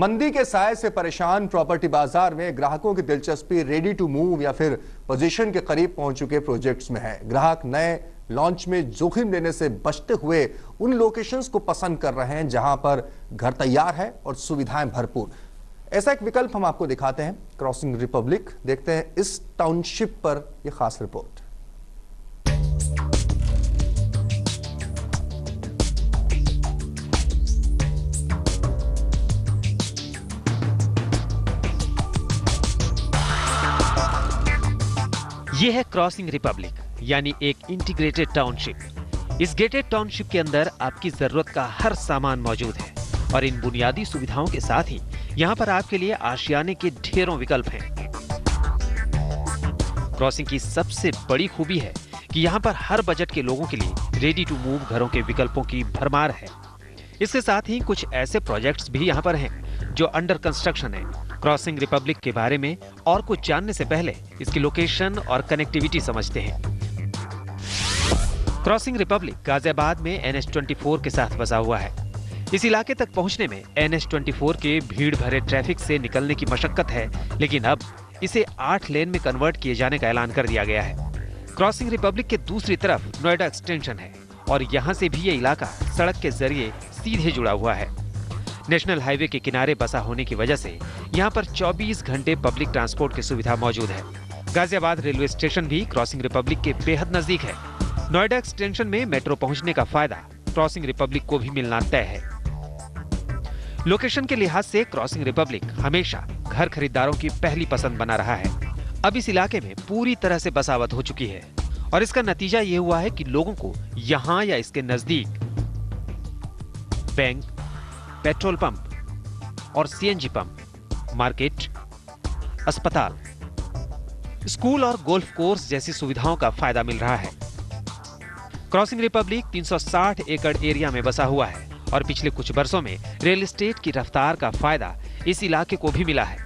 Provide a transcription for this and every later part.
मंदी के साए से परेशान प्रॉपर्टी बाजार में ग्राहकों की दिलचस्पी रेडी टू मूव या फिर पोजीशन के करीब पहुंच चुके प्रोजेक्ट्स में है। ग्राहक नए लॉन्च में जोखिम लेने से बचते हुए उन लोकेशंस को पसंद कर रहे हैं जहां पर घर तैयार है और सुविधाएं भरपूर। ऐसा एक विकल्प हम आपको दिखाते हैं, क्रॉसिंग रिपब्लिक। देखते हैं इस टाउनशिप पर यह खास रिपोर्ट। ये है क्रॉसिंग रिपब्लिक, यानी एक इंटीग्रेटेड टाउनशिप। इस गेटेड टाउनशिप के अंदर आपकी जरूरत का हर सामान मौजूद है और इन बुनियादी सुविधाओं के साथ ही यहाँ पर आपके लिए आशियाने के ढेरों विकल्प हैं। क्रॉसिंग की सबसे बड़ी खूबी है कि यहाँ पर हर बजट के लोगों के लिए रेडी टू मूव घरों के विकल्पों की भरमार है। इसके साथ ही कुछ ऐसे प्रोजेक्ट्स भी यहाँ पर हैं जो अंडर कंस्ट्रक्शन है। क्रॉसिंग रिपब्लिक के बारे में और कुछ जानने से पहले इसकी लोकेशन और कनेक्टिविटी समझते हैं। क्रॉसिंग रिपब्लिक गाजियाबाद में NH24 के साथ बसा हुआ है। इस इलाके तक पहुंचने में NH24 के भीड़ भरे ट्रैफिक से निकलने की मशक्कत है, लेकिन अब इसे 8 लेन में कन्वर्ट किए जाने का ऐलान कर दिया गया है। क्रॉसिंग रिपब्लिक के दूसरी तरफ नोएडा एक्सटेंशन है और यहाँ से भी ये इलाका सड़क के जरिए सीधे जुड़ा हुआ है। नेशनल हाईवे के किनारे बसा होने की वजह से यहाँ पर 24 घंटे पब्लिक ट्रांसपोर्ट की सुविधा मौजूद है। गाजियाबाद रेलवे स्टेशन भी क्रॉसिंग रिपब्लिक के बेहद नजदीक है। नोएडा एक्सटेंशन में मेट्रो पहुंचने का फायदा क्रॉसिंग रिपब्लिक को भी मिलना तय है। लोकेशन के लिहाज से क्रॉसिंग रिपब्लिक हमेशा घर खरीदारों की पहली पसंद बना रहा है। अब इस इलाके में पूरी तरह से बसावट हो चुकी है और इसका नतीजा ये हुआ है कि लोगों को यहाँ या इसके नजदीक बैंक, पेट्रोल पंप और CNG पंप, मार्केट, अस्पताल, स्कूल और गोल्फ कोर्स जैसी सुविधाओं का फायदा मिल रहा है। क्रॉसिंग रिपब्लिक 360 एकड़ एरिया में बसा हुआ है और पिछले कुछ वर्षों में रियल एस्टेट की रफ्तार का फायदा इस इलाके को भी मिला है।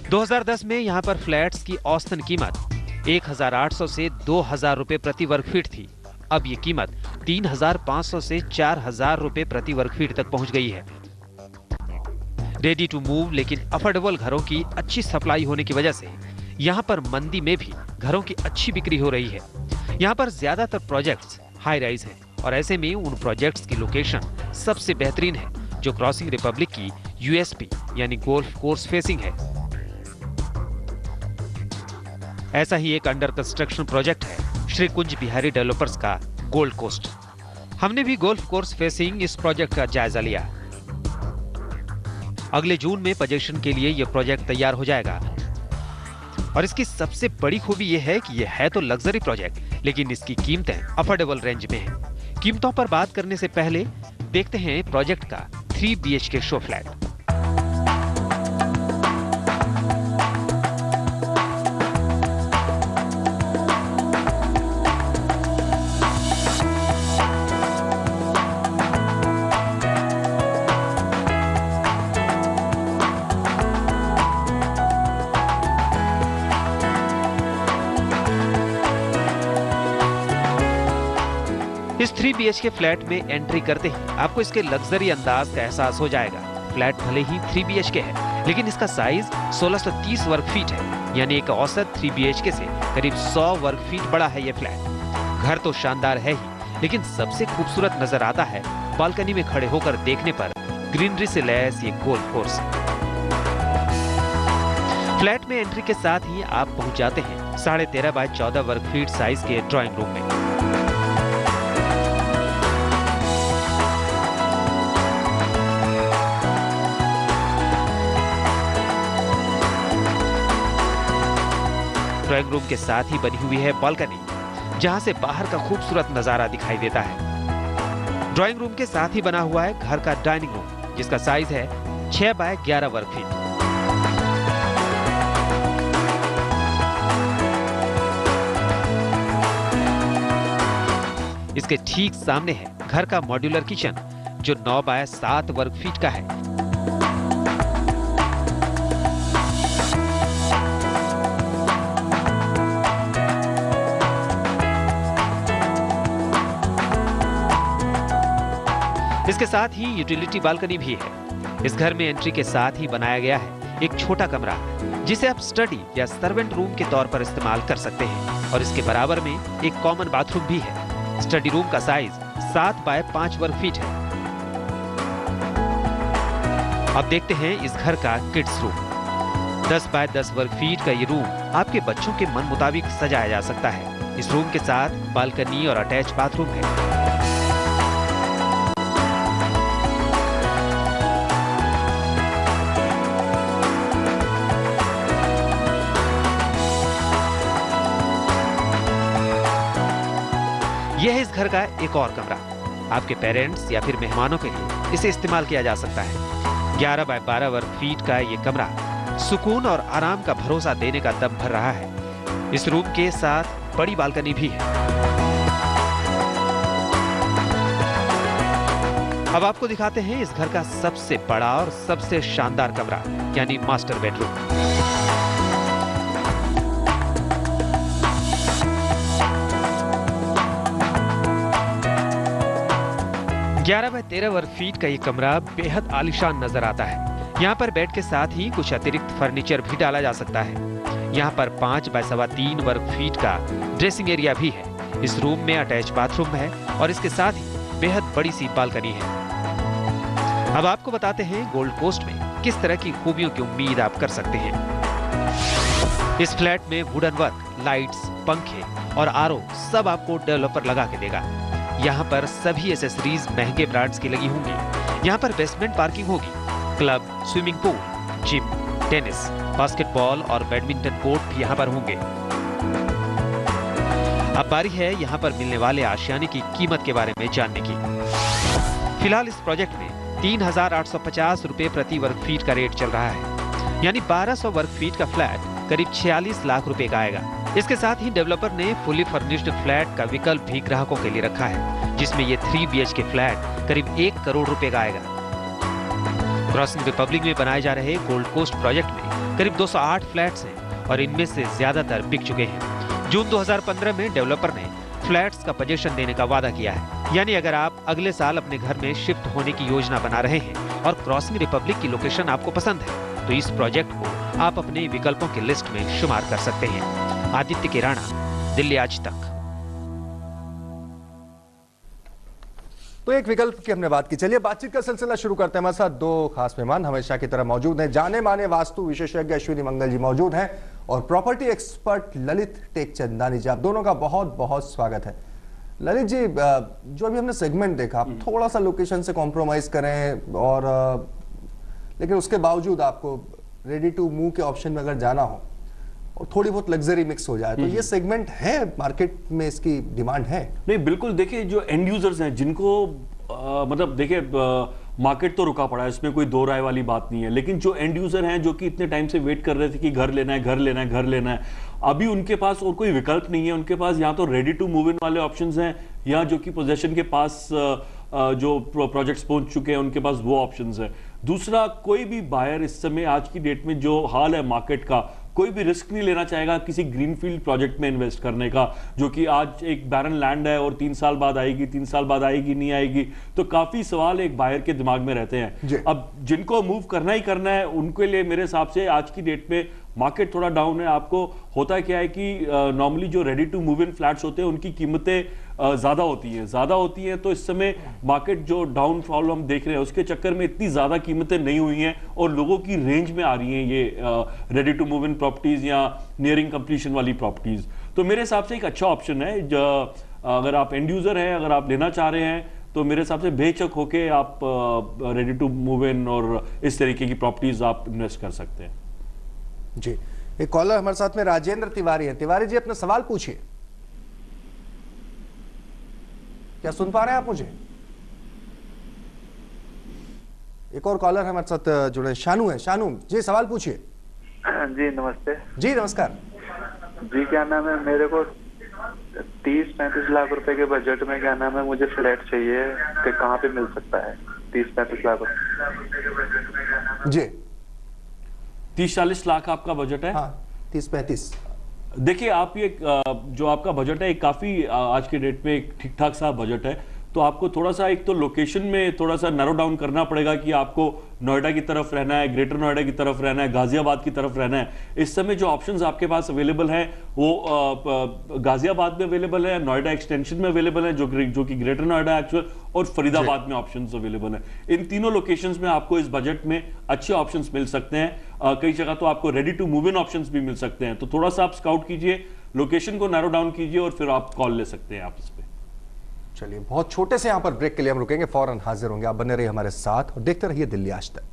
2010 में यहां पर फ्लैट्स की औसतन कीमत 1800 से 2000 रुपए प्रति वर्ग फीट थी। अब ये कीमत 3500 से 4000 रुपए प्रति वर्ग फीट तक पहुंच गई है। रेडी टू मूव लेकिन अफोर्डेबल घरों की अच्छी सप्लाई होने की वजह से यहाँ पर मंदी में भी घरों की अच्छी बिक्री हो रही है। यहाँ पर ज्यादातर प्रोजेक्ट्स हाई राइज हैं और ऐसे में उन प्रोजेक्ट्स की लोकेशन सबसे बेहतरीन है जो क्रॉसिंग रिपब्लिक की USP यानी गोल्फ कोर्स फेसिंग है। ऐसा ही एक अंडर कंस्ट्रक्शन प्रोजेक्ट है श्री कुंज बिहारी डेवलपर्स का गोल्ड कोस्ट। हमने भी गोल्फ कोर्स फेसिंग इस प्रोजेक्ट का जायजा लिया। अगले जून में पोजीशन के लिए यह प्रोजेक्ट तैयार हो जाएगा और इसकी सबसे बड़ी खूबी यह है कि यह है तो लग्जरी प्रोजेक्ट, लेकिन इसकी कीमतें अफोर्डेबल रेंज में हैं। कीमतों पर बात करने से पहले देखते हैं प्रोजेक्ट का 3 BHK शो फ्लैट। इस 3 BHK फ्लैट में एंट्री करते ही आपको इसके लग्जरी अंदाज का एहसास हो जाएगा। फ्लैट भले ही 3 BHK है, लेकिन इसका साइज 1630 वर्ग फीट है, यानी एक औसत 3 BHK से करीब 100 वर्ग फीट बड़ा है ये फ्लैट। घर तो शानदार है ही, लेकिन सबसे खूबसूरत नजर आता है बालकनी में खड़े होकर देखने पर ग्रीनरी से लैस ये गोल्फ कोर्स। फ्लैट में एंट्री के साथ ही आप पहुंच जाते हैं 13.5 बाय 14 वर्ग फीट साइज के ड्राइंग रूम में। ड्राइंग रूम के साथ ही बनी हुई है बालकनी, जहां से बाहर का खूबसूरत नजारा दिखाई देता है। ड्राइंग रूम के साथ ही बना हुआ है घर का डाइनिंग रूम, जिसका साइज है 6 बाय 11 वर्ग फीट। इसके ठीक सामने है घर का मॉड्यूलर किचन, जो 9 बाय 7 वर्ग फीट का है। इसके साथ ही यूटिलिटी बालकनी भी है। इस घर में एंट्री के साथ ही बनाया गया है एक छोटा कमरा जिसे आप स्टडी या सर्वेंट रूम के तौर पर इस्तेमाल कर सकते हैं और इसके बराबर में एक कॉमन बाथरूम भी है। स्टडी रूम का साइज 7 बाय 5 वर्ग फीट है। अब देखते हैं इस घर का किड्स रूम। 10 बाय 10 वर्ग फीट का ये रूम आपके बच्चों के मन मुताबिक सजाया जा सकता है। इस रूम के साथ बालकनी और अटैच बाथरूम है। यह है इस घर का एक और कमरा। आपके पेरेंट्स या फिर मेहमानों के लिए इसे इस्तेमाल किया जा सकता है। 11 बाय 12 वर्ग फीट का ये कमरा सुकून और आराम का भरोसा देने का दम भर रहा है। इस रूम के साथ बड़ी बालकनी भी है। अब आपको दिखाते हैं इस घर का सबसे बड़ा और सबसे शानदार कमरा यानी मास्टर बेडरूम। 11 बाय 13 वर्ग फीट का ये कमरा बेहद आलीशान नजर आता है। यहाँ पर बेड के साथ ही कुछ अतिरिक्त फर्नीचर भी डाला जा सकता है। यहाँ पर 5 बाय 3.25 वर्ग फीट का ड्रेसिंग एरिया भी है। इस रूम में अटैच बाथरूम है और इसके साथ ही बेहद बड़ी सी बालकनी है। अब आपको बताते हैं गोल्ड कोस्ट में किस तरह की खूबियों की उम्मीद आप कर सकते हैं। इस फ्लैट में वुडन वर्क, लाइट्स, पंखे और आरओ सब आपको डेवलपर लगा के देगा। यहाँ पर सभी एसेसरीज महंगे ब्रांड्स की लगी होंगी। यहाँ पर बेसमेंट पार्किंग होगी। Club, swimming pool, gym, tennis, basketball और बैडमिंटन कोर्ट भी यहाँ पर होंगे। अब बारी है यहाँ पर मिलने वाले आशियाने की कीमत के बारे में जानने की। फिलहाल इस प्रोजेक्ट में 3,850 रुपए प्रति वर्ग फीट का रेट चल रहा है, यानी 1200 वर्ग फीट का फ्लैट करीब 46 लाख रुपए का आएगा। इसके साथ ही डेवलपर ने फुली फर्निश्ड फ्लैट का विकल्प भी ग्राहकों के लिए रखा है, जिसमें ये 3 BHK फ्लैट करीब 1 करोड़ रुपए का आएगा। क्रॉसिंग रिपब्लिक में बनाए जा रहे गोल्ड कोस्ट प्रोजेक्ट में करीब 208 फ्लैट्स हैं और इनमें से ज्यादातर बिक चुके हैं। जून 2015 में डेवलपर ने फ्लैट्स का पोजीशन देने का वादा किया है, यानी अगर आप अगले साल अपने घर में शिफ्ट होने की योजना बना रहे हैं और क्रॉसिंग रिपब्लिक की लोकेशन आपको पसंद है तो इस प्रोजेक्ट को आप अपने विकल्पों की लिस्ट में शुमार कर सकते हैं। आदित्य के राणा, दिल्ली आज तक। तो एक विकल्प की हमने बात की। चलिए बातचीत का सिलसिला शुरू करते हैं। हमारे साथ 2 खास मेहमान हमेशा की तरह मौजूद हैं। जाने माने वास्तु विशेषज्ञ अश्विनी मंगल जी मौजूद हैं और प्रॉपर्टी एक्सपर्ट ललित टेकचंदानी जी। आप दोनों का बहुत बहुत स्वागत है। ललित जी, जो अभी हमने सेगमेंट देखा, आप थोड़ा सा लोकेशन से कॉम्प्रोमाइज करें और लेकिन उसके बावजूद आपको रेडी टू मूव के ऑप्शन में अगर जाना हो और थोड़ी बहुत लग्जरी मिक्स हो जाए तो ये सेगमेंट है, मार्केट में इसकी डिमांड है? नहीं, बिल्कुल। देखिए, जो एंड यूजर्स हैं जिनको मतलब देखिए मार्केट तो रुका पड़ा है, इसमें कोई दो राय वाली बात नहीं है, लेकिन जो एंड यूजर हैं जो कि इतने टाइम से वेट कर रहे थे कि घर लेना है, घर लेना है, घर लेना है, अभी उनके पास और कोई विकल्प नहीं है। उनके पास या तो रेडी टू मूव इन वाले ऑप्शंस हैं या जो कि पोजेशन के पास जो प्रोजेक्ट्स पहुंच चुके हैं उनके पास वो ऑप्शंस है। दूसरा, कोई भी बायर इस समय आज की डेट में जो हाल है मार्केट का, कोई भी रिस्क नहीं लेना चाहेगा किसी ग्रीनफील्ड प्रोजेक्ट में इन्वेस्ट करने का, जो कि आज एक बैरन लैंड है और 3 साल बाद आएगी, 3 साल बाद आएगी, नहीं आएगी। तो काफी सवाल एक बायर के दिमाग में रहते हैं। अब जिनको मूव करना ही करना है उनके लिए मेरे हिसाब से आज की डेट में मार्केट थोड़ा डाउन है। आपको होता क्या है कि नॉर्मली जो ready to move in flats होते हैं उनकी कीमतें ज्यादा होती हैं, तो इस समय मार्केट जो डाउनफॉल हम देख रहे हैं उसके चक्कर में इतनी ज्यादा कीमतें नहीं हुई हैं और लोगों की रेंज में आ रही हैं ये ready to move in properties या नियरिंग कंप्लीशन वाली प्रॉपर्टीज। तो मेरे हिसाब से एक अच्छा ऑप्शन है। अगर आप एंड यूजर हैं, अगर आप लेना चाह रहे हैं तो मेरे हिसाब से बेचक होके आप रेडी टू मूव इन और इस तरीके की प्रॉपर्टीज आप इन्वेस्ट कर सकते हैं। जी, एक कॉलर हमारे साथ में राजेंद्र तिवारी है। तिवारी जी, अपना सवाल पूछिए। क्या सुन पा रहे हैं आप मुझे? एक और कॉलर हमारे साथ जुड़े, शानू है। शानू जी, सवाल पूछिए। जी नमस्ते। जी नमस्कार जी, क्या नाम है, मेरे को 30-35 लाख रुपए के बजट में क्या नाम है मुझे फ्लैट चाहिए कि कहाँ पे मिल सकता है? 30-35 लाख रुपए जी। 30-40 लाख आपका बजट है? हाँ, 30-35। देखिए, आप ये जो आपका बजट है काफी आज के डेट में एक ठीक ठाक सा बजट है। तो आपको थोड़ा सा एक तो लोकेशन में थोड़ा सा नैरो डाउन करना पड़ेगा कि आपको नोएडा की तरफ रहना है, ग्रेटर नोएडा की तरफ रहना है, गाजियाबाद की तरफ रहना है। इस समय जो ऑप्शंस आपके पास अवेलेबल हैं वो गाजियाबाद में अवेलेबल है, नोएडा एक्सटेंशन में अवेलेबल है, जो कि ग्रेटर नोएडा एक्चुअल, और फरीदाबाद में ऑप्शंस अवेलेबल है। इन तीनों लोकेशंस में आपको इस बजट में अच्छे ऑप्शंस मिल सकते हैं। कई जगह तो आपको ready to move in options भी मिल सकते हैं। तो थोड़ा सा आप स्काउट कीजिए, लोकेशन को नैरो डाउन कीजिए और फिर आप कॉल ले सकते हैं आप इस पे। चलिए, बहुत छोटे से यहां पर ब्रेक के लिए हम रुकेंगे, फौरन हाजिर होंगे। आप बने रहिए हमारे साथ और देखते रहिए दिल्ली आज तक।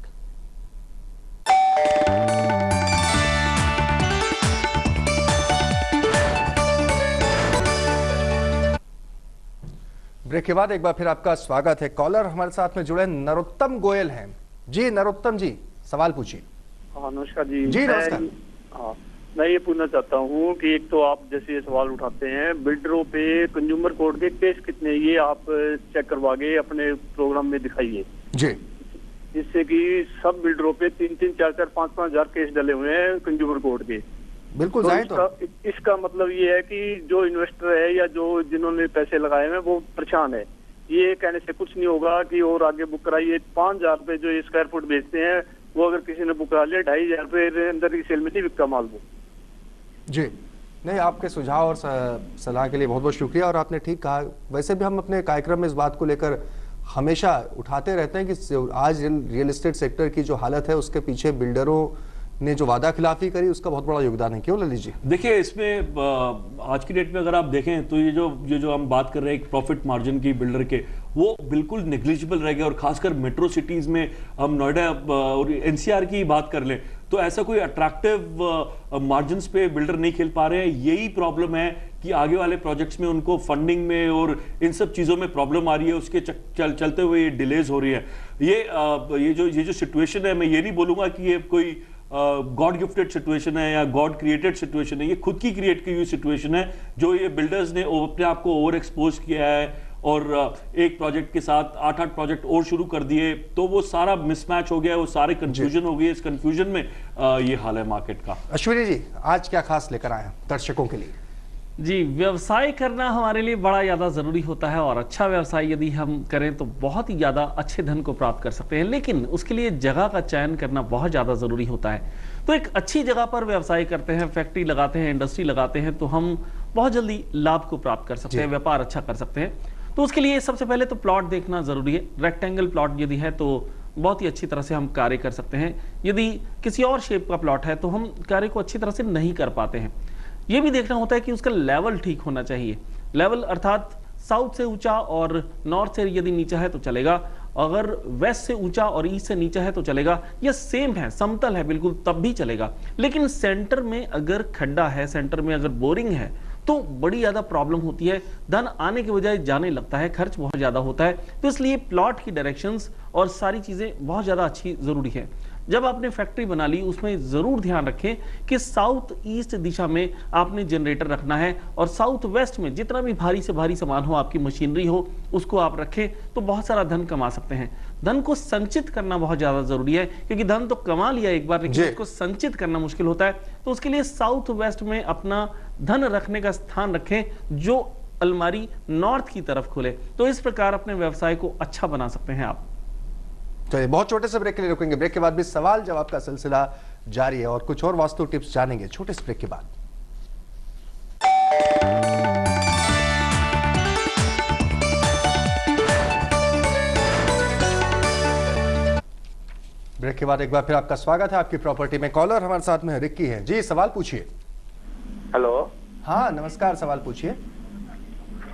ब्रेक के बाद एक बार फिर आपका स्वागत है। कॉलर हमारे साथ में जुड़े नरोत्तम गोयल हैं। जी नरोत्तम जी, सवाल पूछिए। हाँ नमस्कार जी। जी नमस्कार। हाँ, मैं ये पूछना चाहता हूँ कि एक तो आप जैसे ये सवाल उठाते हैं बिल्डरों पे कंज्यूमर कोर्ट के केस कितने, ये आप चेक करवा के अपने प्रोग्राम में दिखाइए जी, जिससे कि सब बिल्डरों पे 3-3, 4-4, 5-5 हजार केस डले हुए हैं कंज्यूमर कोर्ट के। बिल्कुल तो जाए इसका मतलब ये है कि जो इन्वेस्टर है या जो जिन्होंने पैसे लगाए हैं वो परेशान है। ये कहने से कुछ नहीं होगा कि और आगे बुक कराइए। 5,000 रुपए जो स्क्वायर फुट बेचते हैं वो अगर किसी ने बुक करा लिया 2,500 रुपए अंदर की सेल में नहीं बिकता माल वो। जी नहीं, आपके सुझाव और सलाह के लिए बहुत बहुत शुक्रिया। और आपने ठीक कहा, वैसे भी हम अपने कार्यक्रम में इस बात को लेकर हमेशा उठाते रहते हैं कि आज रियल एस्टेट सेक्टर की जो हालत है उसके पीछे बिल्डरों ने जो वादा खिलाफी करी उसका बहुत बड़ा योगदान है। क्यों ललित जी? देखिए, इसमें आज की डेट में अगर आप देखें तो ये जो हम बात कर रहे हैं एक प्रॉफिट मार्जिन की बिल्डर के, वो बिल्कुल नेग्लिजिबल रह गया। और खासकर मेट्रो सिटीज में हम नोएडा और एनसीआर की बात कर लें तो ऐसा कोई अट्रैक्टिव मार्जिन्स पे बिल्डर नहीं खेल पा रहे हैं। यही प्रॉब्लम है कि आगे वाले प्रोजेक्ट्स में उनको फंडिंग में और इन सब चीज़ों में प्रॉब्लम आ रही है, उसके चलते हुए ये डिलेज हो रही है। ये जो सिचुएशन है, मैं ये नहीं बोलूँगा कि ये कोई गॉड गिफ्टेड सिचुएशन है या गॉड क्रिएटेड सिचुएशन है। ये खुद की क्रिएट की हुई सिचुएशन है जो ये बिल्डर्स ने अपने आप को ओवर एक्सपोज किया है और एक प्रोजेक्ट के साथ 8-8 प्रोजेक्ट और शुरू कर दिए, तो वो सारा मिसमैच हो गया, वो सारे कंफ्यूजन हो गए। इस कंफ्यूजन में ये हाल है मार्केट का। अश्विनी जी, आज क्या खास लेकर आए हैं दर्शकों के लिए? जी, व्यवसाय करना हमारे लिए बड़ा ज़्यादा ज़रूरी होता है और अच्छा व्यवसाय यदि हम करें तो बहुत ही ज़्यादा अच्छे धन को प्राप्त कर सकते हैं, लेकिन उसके लिए जगह का चयन करना बहुत ज़्यादा ज़रूरी होता है। तो एक अच्छी जगह पर व्यवसाय करते हैं, फैक्ट्री लगाते हैं, इंडस्ट्री लगाते हैं, तो हम बहुत जल्दी लाभ को प्राप्त कर सकते हैं, व्यापार अच्छा कर सकते हैं। तो उसके लिए सबसे पहले तो प्लॉट देखना ज़रूरी है। रेक्टेंगल प्लॉट यदि है तो बहुत ही अच्छी तरह से हम कार्य कर सकते हैं। यदि किसी और शेप का प्लॉट है तो हम कार्य को अच्छी तरह से नहीं कर पाते हैं। ये भी देखना होता है कि उसका लेवल ठीक होना चाहिए। लेवल अर्थात साउथ से ऊंचा और नॉर्थ से यदि नीचा है तो चलेगा, अगर वेस्ट से ऊंचा और ईस्ट से नीचा है तो चलेगा, या सेम है, समतल है बिल्कुल, तब भी चलेगा। लेकिन सेंटर में अगर खड्डा है, सेंटर में अगर बोरिंग है तो बड़ी ज़्यादा प्रॉब्लम होती है, धन आने के बजाय जाने लगता है, खर्च बहुत ज़्यादा होता है। तो इसलिए प्लॉट की डायरेक्शंस और सारी चीज़ें बहुत ज़्यादा अच्छी ज़रूरी है। जब आपने फैक्ट्री बना ली उसमें ज़रूर ध्यान रखें कि साउथ ईस्ट दिशा में आपने जनरेटर रखना है और साउथ वेस्ट में जितना भी भारी से भारी सामान हो, आपकी मशीनरी हो, उसको आप रखें तो बहुत सारा धन कमा सकते हैं। धन को संचित करना बहुत ज़्यादा ज़रूरी है, क्योंकि धन तो कमा लिया एक बार, लेकिन उसको संचित करना मुश्किल होता है। तो उसके लिए साउथ वेस्ट में अपना धन रखने का स्थान रखें जो अलमारी नॉर्थ की तरफ खुले। तो इस प्रकार अपने व्यवसाय को अच्छा बना सकते हैं आप। चलिए, बहुत छोटे से ब्रेक के लिए रुकेंगे। ब्रेक के बाद भी सवाल जवाब का सिलसिला जारी है और कुछ और वास्तु टिप्स जानेंगे छोटे से ब्रेक के बाद। ब्रेक के बाद एक बार फिर आपका स्वागत है आपकी प्रॉपर्टी में। कॉलर हमारे साथ में रिक्की है। जी, सवाल पूछिए। हेलो। हाँ नमस्कार, सवाल पूछिए।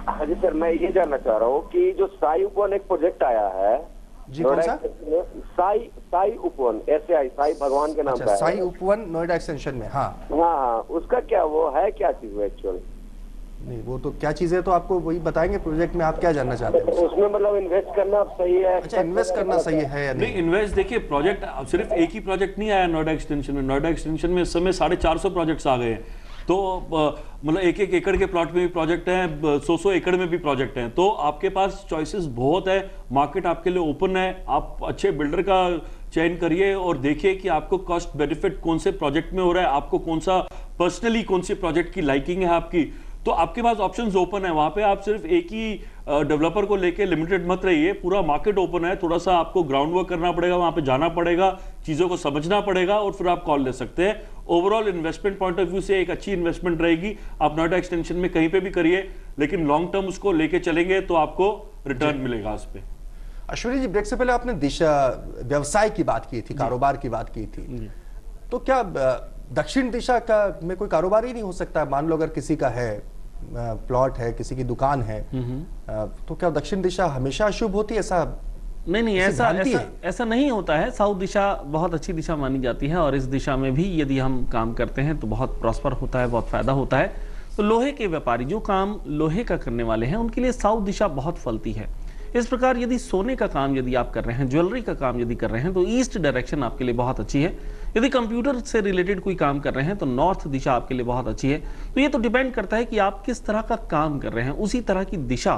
हाँ जी सर, मैं ये जानना चाह रहा हूँ कि जो साई उपवन एक प्रोजेक्ट आया है जी, कौन सा? साई उपवन, SAI, साई भगवान के नाम का है। साई उपवन नोएडा एक्सटेंशन में। हाँ हाँ, उसका क्या वो है, क्या चीज है एक्चुअल? नहीं, वो तो क्या चीज है तो आपको वही बताएंगे। प्रोजेक्ट में आप क्या जानना चाहते हैं? उसमें मतलब इन्वेस्ट करना सही है? अच्छा, इन्वेस्ट करना सही है या नहीं? इन्वेस्ट, देखिए प्रोजेक्ट सिर्फ एक ही प्रोजेक्ट नहीं आया नोएडा एक्सटेंशन में। नोएडा एक्सटेंशन में इस समय 450 प्रोजेक्ट्स आ गए हैं। तो मतलब 1-1 एकड़ के प्लॉट में भी प्रोजेक्ट हैं, 100-100 एकड़ में भी प्रोजेक्ट हैं। तो आपके पास चॉइसेस बहुत है, मार्केट आपके लिए ओपन है। आप अच्छे बिल्डर का चयन करिए और देखिए कि आपको कॉस्ट बेनिफिट कौन से प्रोजेक्ट में हो रहा है, आपको कौन सा पर्सनली कौन से प्रोजेक्ट की लाइकिंग है आपकी, तो आपके पास ऑप्शंस ओपन है, वहां पे आप सिर्फ एक ही डेवलपर को लेके लिमिटेड मत रहिए, पूरा मार्केट ओपन है। थोड़ा सा आपको ग्राउंड वर्क करना पड़ेगा, वहां पे जाना पड़ेगा, चीजों को समझना पड़ेगा और फिर आप कॉल ले सकते हैं। Overall investment point of view से एक अच्छी इन्वेस्टमेंट रहेगी। आप नोएडा एक्सटेंशन में कहीं पे भी करिए, लेकिन लॉन्ग टर्म उसको लेके चलेंगे तो आपको रिटर्न मिलेगा उस पर। अश्विनी जी, ब्रेक से पहले आपने दिशा व्यवसाय की बात की थी, कारोबार की बात की थी, तो क्या दक्षिण दिशा का में कोई कारोबार ही नहीं हो सकता? मान लो अगर किसी का है प्लॉट है, किसी की दुकान है, तो क्या दक्षिण दिशा हमेशा अशुभ होती है? ऐसा नहीं, ऐसा नहीं होता है। साउथ दिशा बहुत अच्छी दिशा मानी जाती है और इस दिशा में भी यदि हम काम करते हैं तो बहुत प्रॉस्पर होता है, बहुत फायदा होता है। तो लोहे के व्यापारी जो काम लोहे का करने वाले हैं उनके लिए साउथ दिशा बहुत फलती है। इस प्रकार यदि सोने का काम यदि आप कर रहे हैं, ज्वेलरी का काम यदि कर रहे हैं तो ईस्ट डायरेक्शन आपके लिए बहुत अच्छी है। यदि कंप्यूटर से रिलेटेड कोई काम कर रहे हैं तो नॉर्थ दिशा आपके लिए बहुत अच्छी है। तो ये तो डिपेंड करता है कि आप किस तरह का काम कर रहे हैं, उसी तरह की दिशा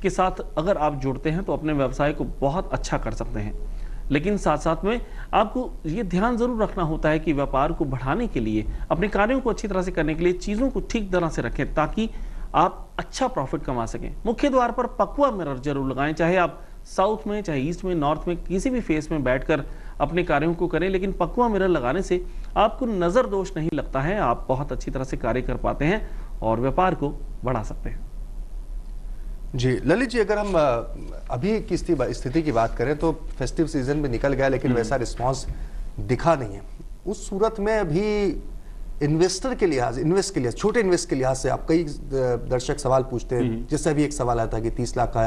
के साथ अगर आप जुड़ते हैं तो अपने व्यवसाय को बहुत अच्छा कर सकते हैं। लेकिन साथ साथ में आपको ये ध्यान जरूर रखना होता है कि व्यापार को बढ़ाने के लिए, अपने कार्यों को अच्छी तरह से करने के लिए चीज़ों को ठीक तरह से रखें ताकि आप अच्छा प्रॉफिट कमा सकें। मुख्य द्वार पर पकवा मिरर जरूर लगाएं, चाहे आप साउथ में, चाहे ईस्ट में, नॉर्थ में, किसी भी फेस में बैठकर अपने कार्यों को करें, लेकिन पकवा मिरर लगाने से आपको नज़र दोष नहीं लगता है, आप बहुत अच्छी तरह से कार्य कर पाते हैं और व्यापार को बढ़ा सकते हैं। जी ललित जी, अगर हम अभी की स्थिति की बात करें तो फेस्टिव सीजन में निकल गया लेकिन वैसा रिस्पांस दिखा नहीं है। उस सूरत में अभी इन्वेस्टर के लिहाज, छोटे इन्वेस्ट के लिहाज से आप कई दर्शक सवाल पूछते हैं, जिससे अभी एक सवाल आता है कि 30 लाख का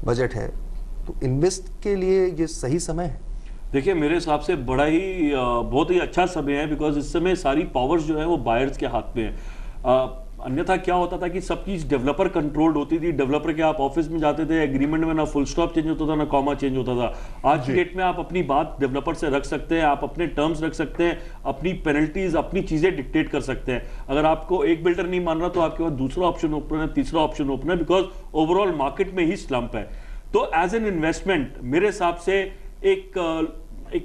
बजट है, तो इन्वेस्ट के लिए ये सही समय है? देखिए मेरे हिसाब से बड़ा ही बहुत ही अच्छा समय है, बिकॉज इस समय सारी पावर्स जो है वो बायर्स के हाथ में है। अन्यथा क्या होता था कि सब चीज डेवलपर कंट्रोल्ड होती थी। डेवलपर के आप ऑफिस में जाते थे, एग्रीमेंट में ना फुल स्टॉप चेंज होता था ना कॉमा चेंज होता था। आज की डेट में आप अपनी बात डेवलपर से रख सकते हैं, आप अपने टर्म्स रख सकते हैं, अपनी पेनल्टीज, अपनी चीजें डिक्टेट कर सकते हैं। अगर आपको एक बिल्डर नहीं मान रहा तो आपके पास दूसरा ऑप्शन ओपन है, तीसरा ऑप्शन ओपन है, बिकॉज ओवरऑल मार्केट में ही स्लंप है। तो एज एन इन्वेस्टमेंट मेरे हिसाब से एक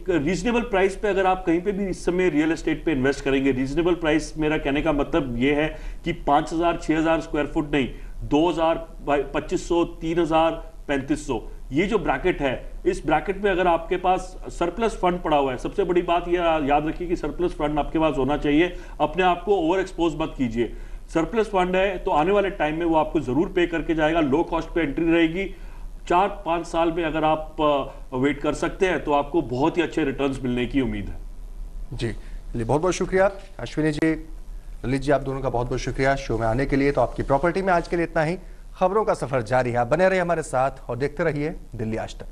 रीजनेबल प्राइस पे अगर आप कहीं पे भी इस समय रियल एस्टेट पे इन्वेस्ट करेंगे, रीजनेबल प्राइस मेरा कहने का मतलब ये है कि 5,000 6,000 स्क्वायर फुट नहीं, 2,000 2500 3,000 3500, ये जो ब्रैकेट है, इस ब्रैकेट में अगर आपके पास सरप्लस फंड पड़ा हुआ है, सबसे बड़ी बात ये याद रखिए कि सरप्लस फंड आपके पास होना चाहिए। अपने आप को ओवर एक्सपोज मत कीजिए। सरप्लस फंड है तो आने वाले टाइम में वो आपको जरूर पे करके जाएगा। लो कॉस्ट पे एंट्री रहेगी। 4-5 साल में अगर आप वेट कर सकते हैं तो आपको बहुत ही अच्छे रिटर्न्स मिलने की उम्मीद है। जी बहुत बहुत शुक्रिया अश्विनी जी, ललित जी, आप दोनों का बहुत बहुत शुक्रिया शो में आने के लिए। तो आपकी प्रॉपर्टी में आज के लिए इतना ही। खबरों का सफर जारी है, आप बने रहिए हमारे साथ और देखते रहिए दिल्ली आज तक।